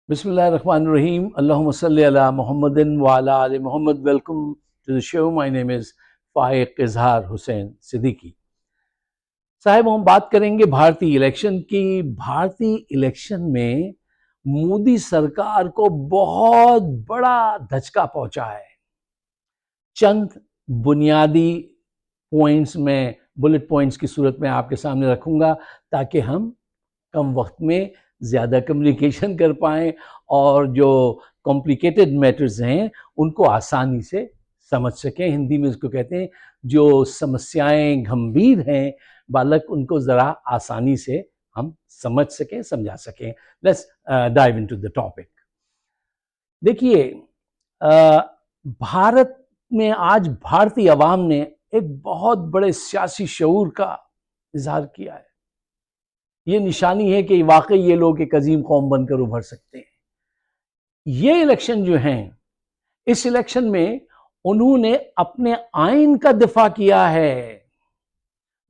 Bismillahirrahmanirrahim. Allahumma salli ala Muhammadin wa ala ali Muhammad. Welcome to the show. My name is Faiq Izhar Hussain Siddiqui. साहब हम बात करेंगे भारतीय election की। भारतीय इलेक्शन में मोदी सरकार को बहुत बड़ा धचका पहुंचा है। चंद बुनियादी पॉइंट्स में बुलेट पॉइंट्स की सूरत में आपके सामने रखूंगा ताकि हम कम वक्त में ज़्यादा कम्युनिकेशन कर पाएँ और जो कॉम्प्लिकेटेड मैटर्स हैं उनको आसानी से समझ सकें। हिंदी में इसको कहते हैं जो समस्याएं गंभीर हैं बालक उनको ज़रा आसानी से हम समझ सकें, समझा सकें। Let's dive into the topic. देखिए, भारत में आज भारतीय अवाम ने एक बहुत बड़े सियासी शऊर का इजहार किया है। ये निशानी है कि वाकई ये लोग एक अजीम कौम बनकर उभर सकते हैं। ये इलेक्शन जो हैं, इस इलेक्शन में उन्होंने अपने आइन का दिफा किया है।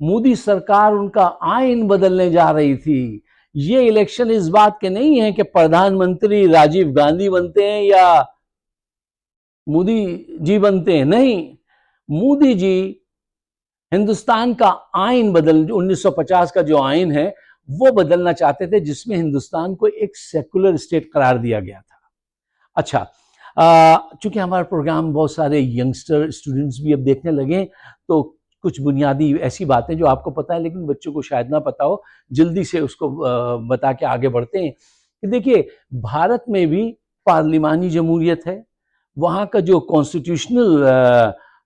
मोदी सरकार उनका आइन बदलने जा रही थी। ये इलेक्शन इस बात के नहीं है कि प्रधानमंत्री राजीव गांधी बनते हैं या मोदी जी बनते हैं। नहीं, मोदी जी हिंदुस्तान का आइन बदल 1950 का जो आइन है वो बदलना चाहते थे, जिसमें हिंदुस्तान को एक सेकुलर स्टेट करार दिया गया था। अच्छा, चूंकि हमारा प्रोग्राम बहुत सारे यंगस्टर स्टूडेंट्स भी अब देखने लगे, तो कुछ बुनियादी ऐसी बातें जो आपको पता है लेकिन बच्चों को शायद ना पता हो, जल्दी से उसको बता के आगे बढ़ते हैं कि देखिए, भारत में भी पार्लिमानी जमहूरियत है। वहाँ का जो कॉन्स्टिट्यूशनल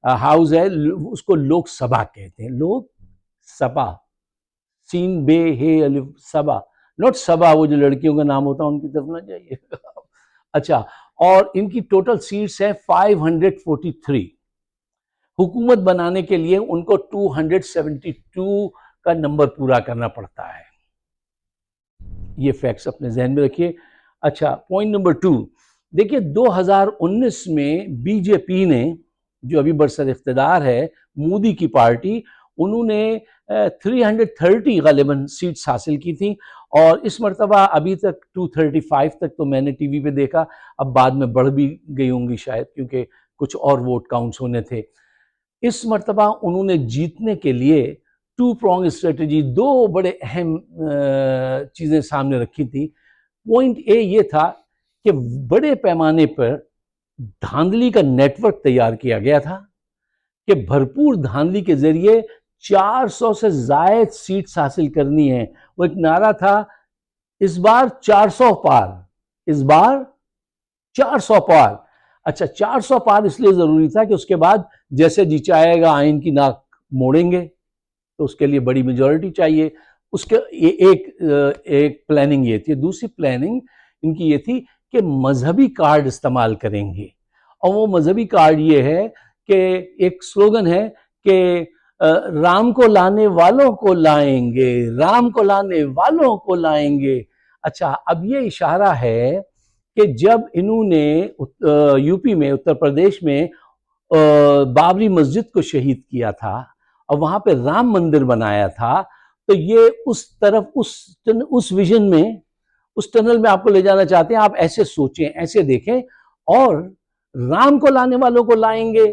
हाउस है उसको लोकसभा कहते हैं। लोकसभा, सीन बे हे अलिफ सभा, नॉट सभा वो जो लड़कियों का नाम होता है उनकी तरफ ना जाइए। अच्छा, और इनकी टोटल सीट्स है 543। हुकूमत बनाने के लिए उनको 272 का नंबर पूरा करना पड़ता है। ये फैक्ट्स अपने जहन में रखिए। अच्छा, पॉइंट नंबर 2, देखिए 2019 में बीजेपी ने, जो अभी बरसर इख्तिदार है, मोदी की पार्टी, उन्होंने 330 गालिबन सीट्स हासिल की थी और इस मरतबा अभी तक 235 तक तो मैंने टीवी पे देखा। अब बाद में बढ़ भी गई होंगी शायद, क्योंकि कुछ और वोट काउंट्स होने थे। इस मरतबा उन्होंने जीतने के लिए टू प्रॉन्ग स्ट्रेटजी, दो बड़े अहम चीज़ें सामने रखी थी। पॉइंट ए ये था कि बड़े पैमाने पर धांधली का नेटवर्क तैयार किया गया था कि भरपूर धांधली के जरिए 400 से जायद सीट्स हासिल करनी है। वो एक नारा था, इस बार 400 पार, इस बार 400 पार। अच्छा, 400 पार इसलिए जरूरी था कि उसके बाद जैसे जी चाहेगा आइन की नाक मोड़ेंगे, तो उसके लिए बड़ी मेजॉरिटी चाहिए। उसके एक प्लानिंग ये थी। दूसरी प्लानिंग इनकी ये थी कि मजहबी कार्ड इस्तेमाल करेंगे। और वो मजहबी कार्ड ये है कि एक स्लोगन है कि राम को लाने वालों को लाएंगे, राम को लाने वालों को लाएंगे। अच्छा, अब ये इशारा है कि जब इन्होंने यूपी में, उत्तर प्रदेश में बाबरी मस्जिद को शहीद किया था और वहां पे राम मंदिर बनाया था, तो ये उस तरफ, उस विजन में, उस टनल में आपको ले जाना चाहते हैं। आप ऐसे सोचें, ऐसे देखें, और राम को लाने वालों को लाएंगे,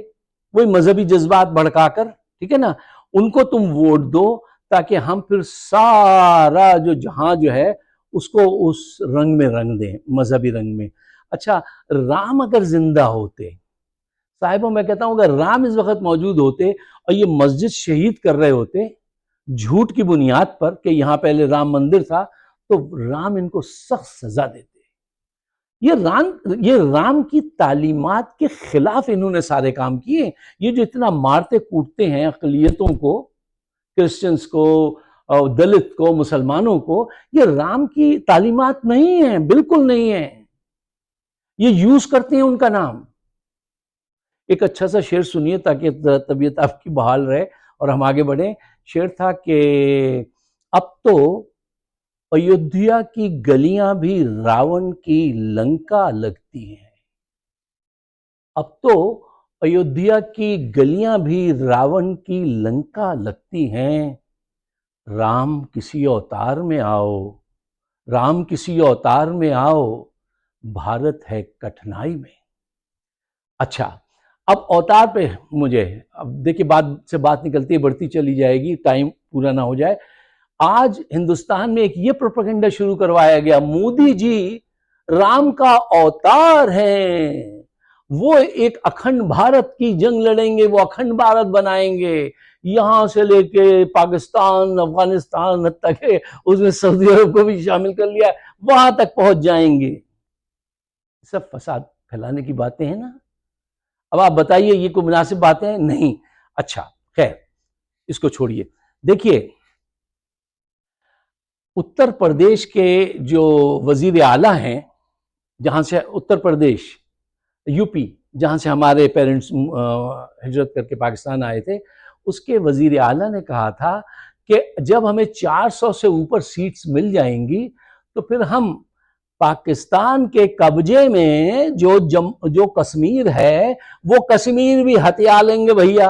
वही मजहबी जज्बात भड़काकर, ठीक है ना, उनको तुम वोट दो ताकि हम फिर सारा जो जहां जो है उसको उस रंग में रंग दें, मजहबी रंग में। अच्छा, राम अगर जिंदा होते, साहिबों, मैं कहता हूं अगर राम इस वक्त मौजूद होते और ये मस्जिद शहीद कर रहे होते झूठ की बुनियाद पर कि यहां पहले राम मंदिर था, तो राम इनको सख्त सजा देते। ये राम की तालीमात के खिलाफ इन्होंने सारे काम किए। ये जो इतना मारते कूटते हैं अकलियतों को, क्रिश्चियंस को, दलित को, मुसलमानों को, ये राम की तालीमात नहीं है, बिल्कुल नहीं है। ये यूज करते हैं उनका नाम। एक अच्छा सा शेर सुनिए ताकि तबीयत आपकी बहाल रहे और हम आगे बढ़े। शेर था कि अब तो अयोध्या की गलियां भी रावण की लंका लगती हैं। अब तो अयोध्या की गलियां भी रावण की लंका लगती हैं। राम किसी अवतार में आओ, राम किसी अवतार में आओ, भारत है कठिनाई में। अच्छा, अब अवतार पे मुझे, अब देखिए बात से बात निकलती है, बढ़ती चली जाएगी, टाइम पूरा ना हो जाए। आज हिंदुस्तान में एक ये प्रोपेगेंडा शुरू करवाया गया, मोदी जी राम का अवतार हैं, वो एक अखंड भारत की जंग लड़ेंगे, वो अखंड भारत बनाएंगे, यहां से लेके पाकिस्तान अफगानिस्तान तक, उसमें सऊदी अरब को भी शामिल कर लिया, वहां तक पहुंच जाएंगे। सब फसाद फैलाने की बातें हैं ना। अब आप बताइए ये कोई मुनासिब बातें हैं? नहीं। अच्छा खैर, इसको छोड़िए। देखिए, उत्तर प्रदेश के जो वजीर आला हैं, जहां से उत्तर प्रदेश, यूपी, जहां से हमारे पेरेंट्स हिजरत करके पाकिस्तान आए थे, उसके वजीर आला ने कहा था कि जब हमें 400 से ऊपर सीट्स मिल जाएंगी तो फिर हम पाकिस्तान के कब्जे में जो कश्मीर है, वो कश्मीर भी हथिया लेंगे भैया,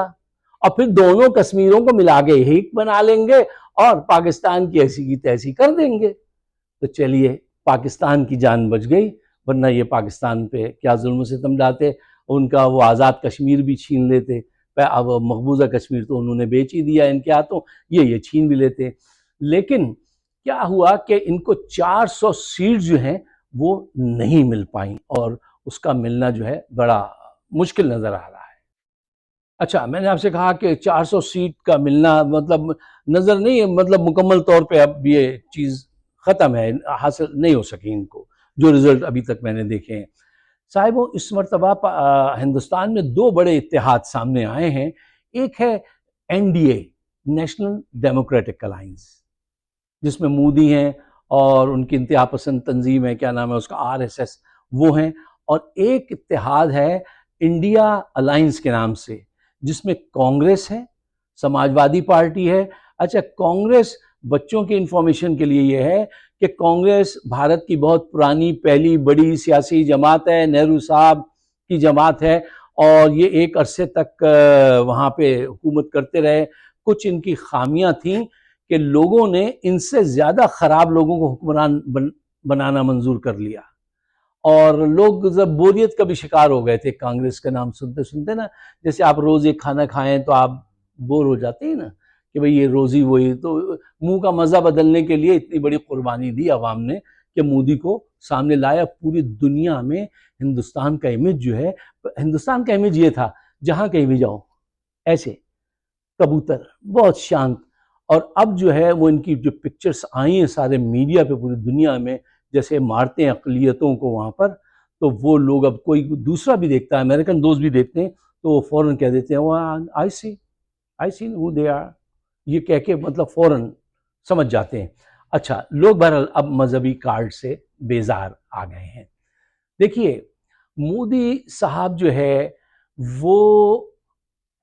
और फिर दोनों कश्मीरों को मिला के एक बना लेंगे और पाकिस्तान की ऐसी की तैसी कर देंगे। तो चलिए, पाकिस्तान की जान बच गई, वरना ये पाकिस्तान पे क्या जुल्म सितम ढाते, उनका वो आज़ाद कश्मीर भी छीन लेते। अब मकबूजा कश्मीर तो उन्होंने बेच ही दिया इनके हाथों, ये छीन भी लेते। लेकिन क्या हुआ कि इनको 400 सीट जो हैं वो नहीं मिल पाई, और उसका मिलना जो है बड़ा मुश्किल नजर आ रहा है। अच्छा, मैंने आपसे कहा कि 400 सीट का मिलना मतलब नजर नहीं है, मतलब मुकम्मल तौर पे अब ये चीज खत्म है, हासिल नहीं हो सकी इनको, जो रिजल्ट अभी तक मैंने देखे हैं। साहिबों, इस मरतबा हिंदुस्तान में दो बड़े इत्तेहाद सामने आए हैं। एक है एनडीए, नेशनल डेमोक्रेटिक अलायंस, जिसमें मोदी हैं और उनकी इंतहा पसंद तंजीम है, क्या नाम है उसका, आरएसएस, वो हैं। और एक इत्तेहाद है इंडिया अलायंस के नाम से, जिसमें कांग्रेस है, समाजवादी पार्टी है। अच्छा, कांग्रेस, बच्चों की इंफॉर्मेशन के लिए ये है कि कांग्रेस भारत की बहुत पुरानी पहली बड़ी सियासी जमात है, नेहरू साहब की जमात है, और ये एक अरसे तक वहाँ पे हुकूमत करते रहे। कुछ इनकी खामियां थीं कि लोगों ने इनसे ज़्यादा ख़राब लोगों को हुक्मरान बनाना मंजूर कर लिया, और लोग जब बोरियत का भी शिकार हो गए थे कांग्रेस का नाम सुनते सुनते ना। जैसे आप रोज़ एक खाना खाएं तो आप बोर हो जाते हैं ना, कि भाई ये रोज़ी वही, तो मुंह का मज़ा बदलने के लिए इतनी बड़ी कुर्बानी दी आवाम ने कि मोदी को सामने लाया। पूरी दुनिया में हिंदुस्तान का इमेज जो है, हिंदुस्तान का इमेज ये था, जहाँ कहीं भी जाओ ऐसे कबूतर, बहुत शांत। और अब जो है वो इनकी जो पिक्चर्स आई हैं सारे मीडिया पे पूरी दुनिया में, जैसे मारते हैं अक़लियतों को वहाँ पर, तो वो लोग, अब कोई दूसरा भी देखता है, अमेरिकन दोस्त भी देखते हैं, तो वो फ़ौरन कह देते हैं वहाँ आई सी हु दे आर, ये कह के मतलब फ़ौरन समझ जाते हैं। अच्छा, लोग बहरहाल अब मजहबी कार्ड से बेजार आ गए हैं। देखिए, मोदी साहब जो है वो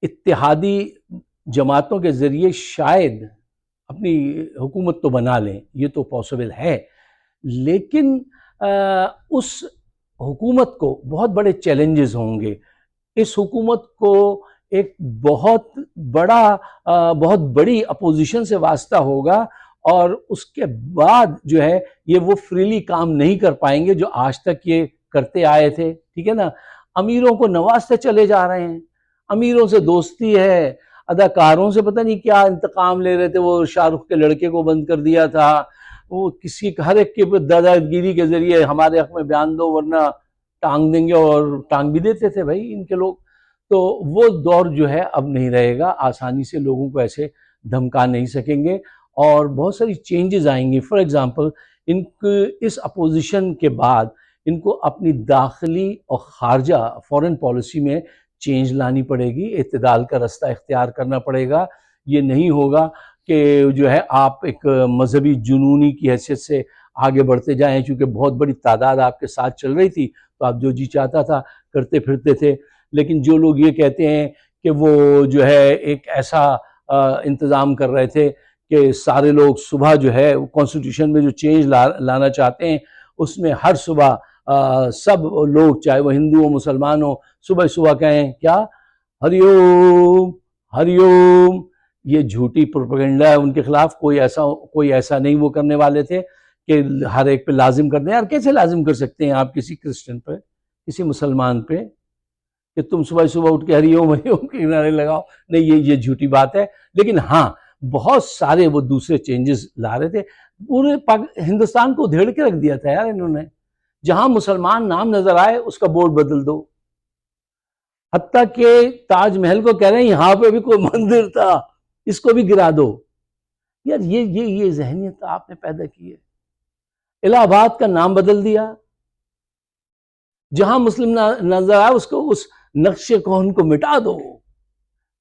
इत्तेहादी जमातों के ज़रिए शायद अपनी हुकूमत तो बना लें, ये तो पॉसिबल है, लेकिन उस हुकूमत को बहुत बड़े चैलेंजेस होंगे। इस हुकूमत को एक बहुत बड़ी अपोजिशन से वास्ता होगा, और उसके बाद जो है ये वो फ्रीली काम नहीं कर पाएंगे जो आज तक ये करते आए थे। ठीक है ना, अमीरों को नवाजते चले जा रहे हैं, अमीरों से दोस्ती है, अदाकारों से पता नहीं क्या इंतकाम ले रहे थे, वो शाहरुख के लड़के को बंद कर दिया था, वो किसी हर एक के दादागिरी के जरिए हमारे हक में बयान दो वरना टांग देंगे, और टांग भी देते थे भाई इनके लोग। तो वो दौर जो है अब नहीं रहेगा, आसानी से लोगों को ऐसे धमका नहीं सकेंगे, और बहुत सारी चेंजेस आएंगी। फॉर एग्जांपल, इस अपोजिशन के बाद इनको अपनी दाखिली और खारजा फॉरेन पॉलिसी में चेंज लानी पड़ेगी, इत्तेदाल का रास्ता इख्तियार करना पड़ेगा। ये नहीं होगा कि जो है आप एक मजहबी जुनूनी की हैसियत से आगे बढ़ते जाएं, चूँकि बहुत बड़ी तादाद आपके साथ चल रही थी तो आप जो जी चाहता था करते फिरते थे। लेकिन जो लोग ये कहते हैं कि वो जो है एक ऐसा इंतज़ाम कर रहे थे कि सारे लोग सुबह जो है कॉन्स्टिट्यूशन में जो चेंज लाना चाहते हैं, उसमें हर सुबह सब लोग, चाहे वो हिंदू हो मुसलमान हो, सुबह सुबह कहें क्या, हरिओम हरिओम। ये झूठी प्रोपेगेंडा है उनके खिलाफ, कोई ऐसा नहीं वो करने वाले थे। कि हर एक पे लाजिम कर दें। यार कैसे लाजिम कर सकते हैं आप किसी क्रिश्चियन पे, किसी मुसलमान पे, कि तुम सुबह सुबह उठ के हरिओम हरिओम के नारे लगाओ? नहीं, ये झूठी बात है। लेकिन हाँ, बहुत सारे वो दूसरे चेंजेस ला रहे थे। पूरे हिंदुस्तान को उधेड़ के रख दिया था यार इन्होंने। जहां मुसलमान नाम नजर आए उसका बोर्ड बदल दो। हत्ता के ताजमहल को कह रहे हैं यहां पे भी कोई मंदिर था, इसको भी गिरा दो। यार ये जहनियत आपने पैदा की है। इलाहाबाद का नाम बदल दिया, जहां मुस्लिम नजर आए उसको, उस नक्शे को उनको मिटा दो।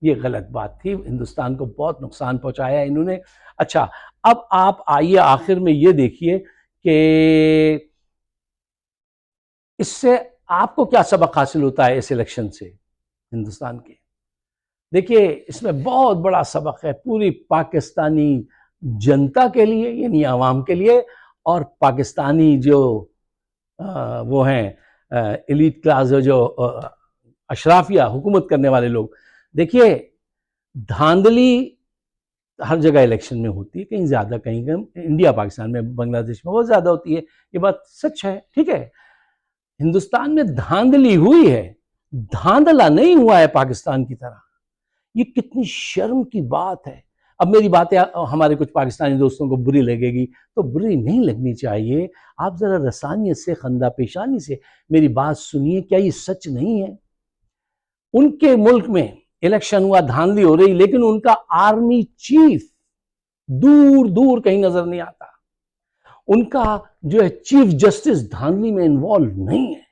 ये गलत बात थी, हिंदुस्तान को बहुत नुकसान पहुंचाया इन्होंने। अच्छा, अब आप आइए आखिर में ये देखिए कि इससे आपको क्या सबक हासिल होता है इस इलेक्शन से हिंदुस्तान के। देखिए, इसमें बहुत बड़ा सबक है पूरी पाकिस्तानी जनता के लिए, यानी आवाम के लिए, और पाकिस्तानी जो वो हैं एलीट क्लास, जो अशराफिया हुकूमत करने वाले लोग। देखिए, धांधली हर जगह इलेक्शन में होती है, कहीं ज्यादा कहीं कम। इंडिया पाकिस्तान में, बांग्लादेश में बहुत ज्यादा होती है, ये बात सच है, ठीक है। हिंदुस्तान में धांधली हुई है, धांधला नहीं हुआ है पाकिस्तान की तरह। ये कितनी शर्म की बात है। अब मेरी बातें हमारे कुछ पाकिस्तानी दोस्तों को बुरी लगेगी, तो बुरी नहीं लगनी चाहिए। आप जरा रसानियत से, खंदा पेशानी से मेरी बात सुनिए। क्या ये सच नहीं है? उनके मुल्क में इलेक्शन हुआ, धांधली हो रही, लेकिन उनका आर्मी चीफ दूर दूर कहीं नजर नहीं आता। उनका जो है चीफ जस्टिस धांधली में इन्वॉल्व नहीं है।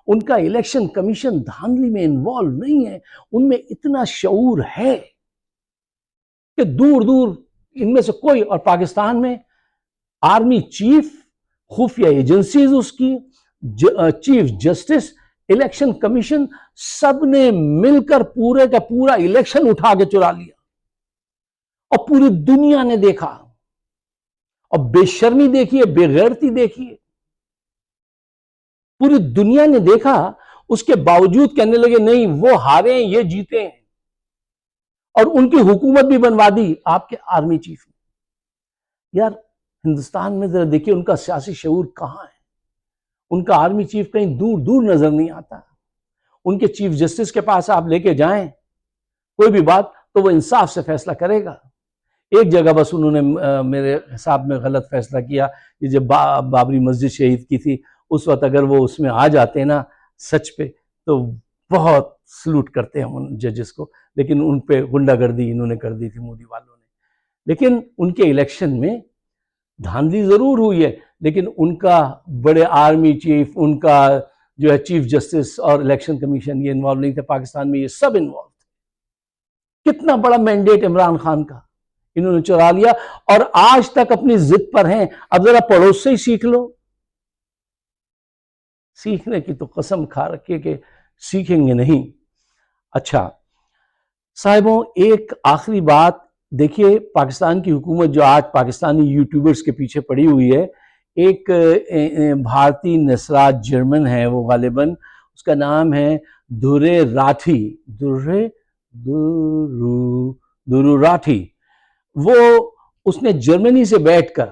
उनका इलेक्शन कमीशन धांधली में इन्वॉल्व नहीं है। उनमें इतना शऊर है कि दूर दूर इनमें से कोई। और पाकिस्तान में आर्मी चीफ, खुफिया एजेंसीज उसकी, चीफ जस्टिस, इलेक्शन कमीशन, सबने मिलकर पूरे का पूरा इलेक्शन उठा के चुरा लिया। और पूरी दुनिया ने देखा। और बेशर्मी देखिए, बेगैरती देखिए, पूरी दुनिया ने देखा। उसके बावजूद कहने लगे नहीं वो हारे हैं, ये जीते हैं। और उनकी हुकूमत भी बनवा दी आपके आर्मी चीफ ने। यार, हिंदुस्तान में जरा देखिए उनका सियासी शऊर कहां है। उनका आर्मी चीफ कहीं दूर दूर नजर नहीं आता। उनके चीफ जस्टिस के पास आप लेके जाएं कोई भी बात, तो वो इंसाफ से फैसला करेगा। एक जगह बस उन्होंने मेरे हिसाब में गलत फैसला किया। ये जब बाबरी मस्जिद शहीद की थी, उस वक्त अगर वो उसमें आ जाते ना सच पे, तो बहुत सलूट करते हैं उन जजेस को। लेकिन उन पे गुंडागर्दी इन्होंने कर दी थी मोदी वालों ने। लेकिन उनके इलेक्शन में धांधली जरूर हुई है, लेकिन उनका बड़े आर्मी चीफ, उनका जो है चीफ जस्टिस और इलेक्शन कमीशन, ये इन्वॉल्व नहीं थे। पाकिस्तान में ये सब इन्वॉल्व थे। कितना बड़ा मैंडेट इमरान खान का इन्होंने चुरा लिया, और आज तक अपनी जिद पर हैं। अब जरा पड़ोस से ही सीख लो। सीखने की तो कसम खा रखी है कि सीखेंगे नहीं। अच्छा साहिबों, एक आखिरी बात देखिए, पाकिस्तान की हुकूमत जो आज पाकिस्तानी यूट्यूबर्स के पीछे पड़ी हुई है, एक भारतीय नसरात जर्मन है वो गालिबन, उसका नाम है दुर्रे राठी, दुरु राठी। वो उसने जर्मनी से बैठकर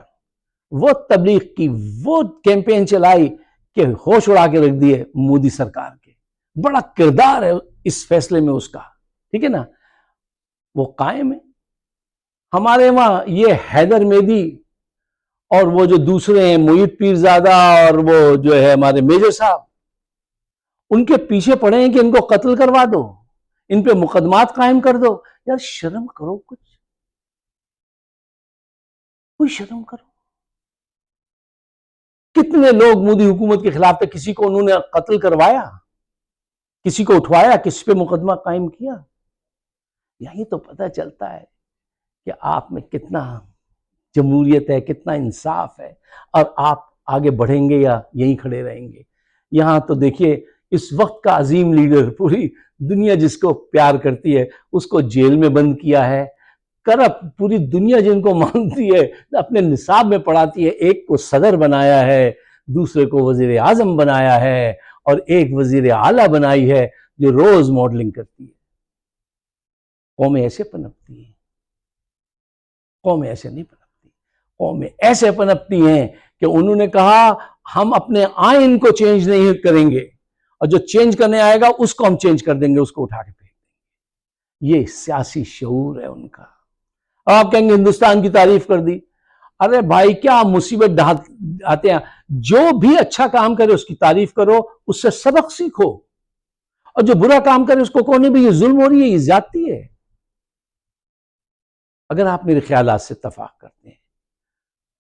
वो तबलीग की, वो कैंपेन चलाई कि होश उड़ा के रख दिए मोदी सरकार के। बड़ा किरदार है इस फैसले में उसका, ठीक है ना। वो कायम है। हमारे वहां ये हैदर मेदी और वो जो दूसरे हैं मोहित पीरजादा और वो जो है हमारे मेजर साहब, उनके पीछे पड़े हैं कि इनको कत्ल करवा दो, इन पे मुकदमात कायम कर दो। यार शर्म करो, कोई शर्म करो। कितने लोग मोदी हुकूमत के खिलाफ थे, किसी को उन्होंने कत्ल करवाया, किसी को उठवाया, किसी पे मुकदमा कायम किया? यही तो पता चलता है कि आप में कितना जमहूरियत है, कितना इंसाफ है, और आप आगे बढ़ेंगे या यहीं खड़े रहेंगे। यहां तो देखिए इस वक्त का अजीम लीडर, पूरी दुनिया जिसको प्यार करती है, उसको जेल में बंद किया है। करप्ट पूरी दुनिया जिनको मानती है, अपने निसाब में पढ़ाती है। एक को सदर बनाया है, दूसरे को वजीर आजम बनाया है, और एक वजीर आला बनाई है जो रोज मॉडलिंग करती है। कौमें ऐसे पनपती हैं? कौमें ऐसे नहीं पनपती। कौमें ऐसे पनपती हैं कि उन्होंने कहा हम अपने आइन को चेंज नहीं करेंगे और जो चेंज करने आएगा उसको हम चेंज कर देंगे, उसको उठा के फेंक देंगे। ये सियासी शऊर है उनका। अब आप कहेंगे हिंदुस्तान की तारीफ कर दी। अरे भाई क्या मुसीबत आते हैं, जो भी अच्छा काम करे उसकी तारीफ करो, उससे सबक सीखो, और जो बुरा काम करे उसको कहो भी ये जुल्म हो रही है, ये ज्यादती है। अगर आप मेरे ख्यालात से इत्तफाक करते हैं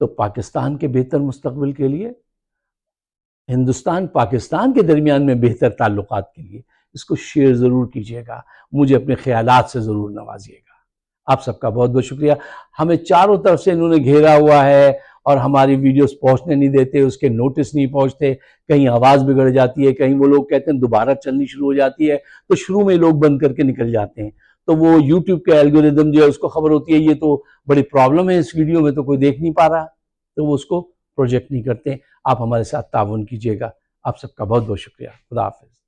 तो पाकिस्तान के बेहतर मुस्तकबिल के लिए, हिंदुस्तान पाकिस्तान के दरमियान में बेहतर ताल्लुकात के लिए इसको शेयर ज़रूर कीजिएगा, मुझे अपने ख्यालात से ज़रूर नवाजिएगा। आप सबका बहुत बहुत शुक्रिया। हमें चारों तरफ से इन्होंने घेरा हुआ है और हमारी वीडियोस पहुंचने नहीं देते, उसके नोटिस नहीं पहुंचते, कहीं आवाज़ बिगड़ जाती है, कहीं वो लोग कहते हैं दोबारा चलनी शुरू हो जाती है, तो शुरू में लोग बंद करके निकल जाते हैं, तो वो यूट्यूब के एल्गोरिदम जो है उसको खबर होती है ये तो बड़ी प्रॉब्लम है इस वीडियो में, तो कोई देख नहीं पा रहा, तो वो उसको प्रोजेक्ट नहीं करते। आप हमारे साथ ताउन कीजिएगा। आप सबका बहुत बहुत शुक्रिया। खुदा हाफिज़।